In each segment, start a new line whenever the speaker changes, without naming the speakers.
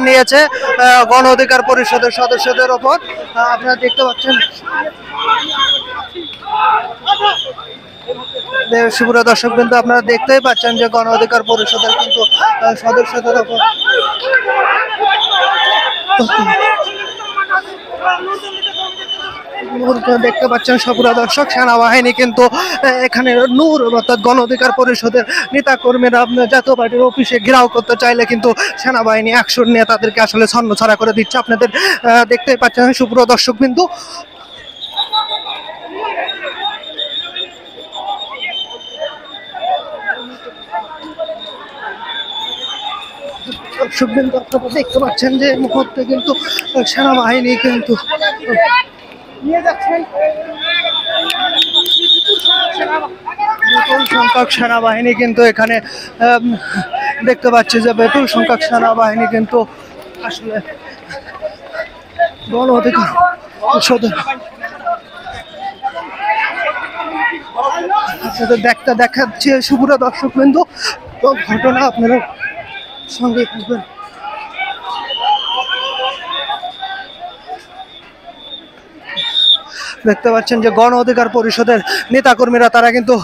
নিয়েছে গণ অধিকার পরিষদের সদস্যদের ওপর। আপনারা দেখতে পাচ্ছেন সুপ্রিয় দর্শক, কিন্তু আপনারা দেখতেই পাচ্ছেন যে গণ অধিকার পরিষদের কিন্তু সদস্যদের ওপর দেখতে পাচ্ছেন সুপ্রিয় দর্শক, সেনাবাহিনী কিন্তু এখানে নূর অর্থাৎ গণ অধিকার পরিষদের নেতা কর্মীরা জাতীয় পার্টির অফিসে ঘেরাও করতে চাইলে কিন্তু সেনাবাহিনী অ্যাকশন নিয়ে তাদেরকে আসলে ছন্নছাড়া করে দিচ্ছে। আপনাদের দেখতেই পাচ্ছেন সুপ্রিয় দর্শক, কিন্তু আপনারা দেখতে পাচ্ছেন যে এই মুহূর্তে কিন্তু সেনাবাহিনী কিন্তু নিয়ে যাচ্ছেন বিপুল সংখ্যক সেনাবাহিনী কিন্তু এখানে দেখতে পাচ্ছি যে বিপুল সংখ্যক সেনাবাহিনী কিন্তু আসলে গণ অধিকার পরিষদের আপনাদের দেখাচ্ছে সুপ্রিয় দর্শক বিন্দু ঘটনা, আপনারা সঙ্গে থাকবেন। দেখতে পাচ্ছেন যে গণ অধিকার পরিষদের নেতাকর্মীরা তারা কিন্তু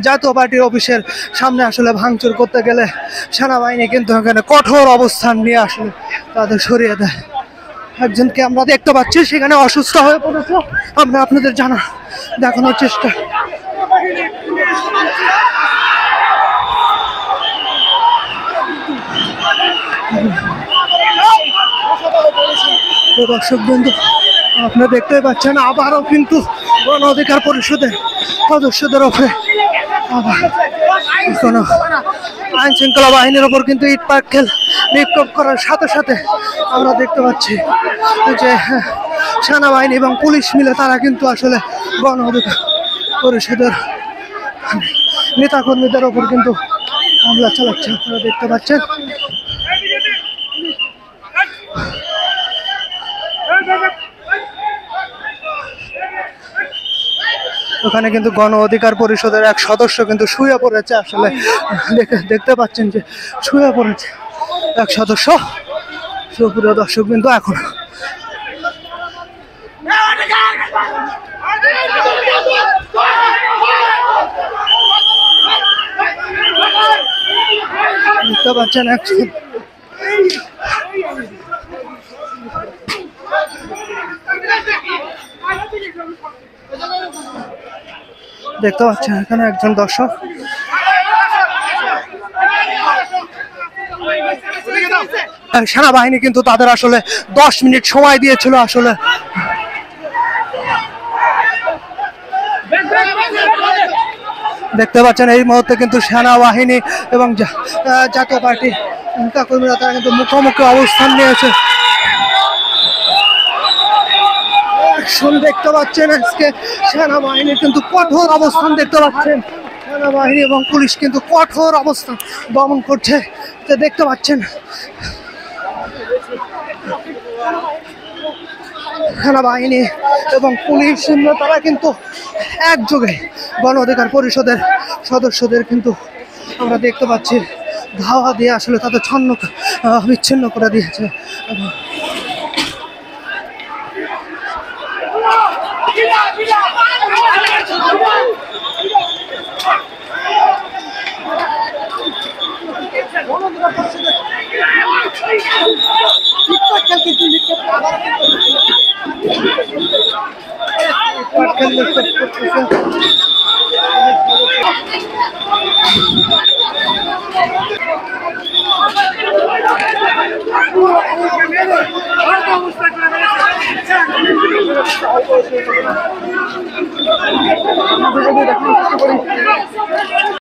জাতীয় পার্টির অফিসের সামনে আসলে ভাঙচুর করতে গেলে সেনাবাহিনী কিন্তু এখানে কঠোর অবস্থান নিয়ে আসলে তাদের সরিয়ে দেয়। একজনকে আমরা দেখতে পাচ্ছি সেখানে অসুস্থ হয়ে পড়েছে, আমরা আপনাদের দেখানোর চেষ্টা। দর্শক বন্ধু, আপনারা দেখতে পাচ্ছেন আবারও কিন্তু গণ অধিকার পরিষদের সদস্যদের উপরে কোনো আইন শৃঙ্খলা বাহিনীর ওপর কিন্তু ইট পাটকেল নিক্ষেপ করার সাথে সাথে আমরা দেখতে পাচ্ছি যে সেনাবাহিনী এবং পুলিশ মিলে তারা কিন্তু আসলে গণ অধিকার পরিষদের নেতাকর্মীদের ওপর কিন্তু হামলা চালাচ্ছে। আপনারা দেখতে পাচ্ছেন ওখানে কিন্তু গণ অধিকার পরিষদের এক সদস্য কিন্তু শুয়ে পড়েছে, আসলে দেখতে পাচ্ছেন যে শুয়ে পড়েছে এক সদস্য। সুপ্রিয় দর্শক কিন্তু এখন দেখতে পাচ্ছেন এখানে একজন দর্শক সেনাবাহিনী কিন্তু তাদের আসলে 10 মিনিট সময় দিয়েছিল। আসলে দেখতে পাচ্ছেন এই মুহূর্তে কিন্তু সেনাবাহিনী এবং জাতীয় পার্টি নেতাকর্মীরা তারা কিন্তু মুখোমুখি অবস্থান নিয়েছে। দেখতে পাচ্ছেন আজকে সেনাবাহিনীর কিন্তু কঠোর অবস্থান দেখতে পাচ্ছেন, সেনাবাহিনী এবং পুলিশ কিন্তু কঠোর অবস্থান দমন করছে। দেখতে পাচ্ছেন সেনাবাহিনী এবং পুলিশ তারা কিন্তু একযোগে গণ অধিকার পরিষদের সদস্যদের কিন্তু আমরা দেখতে পাচ্ছি ধাওয়া দিয়ে আসলে তাদের ছন্ন বিচ্ছিন্ন করে দিয়েছে।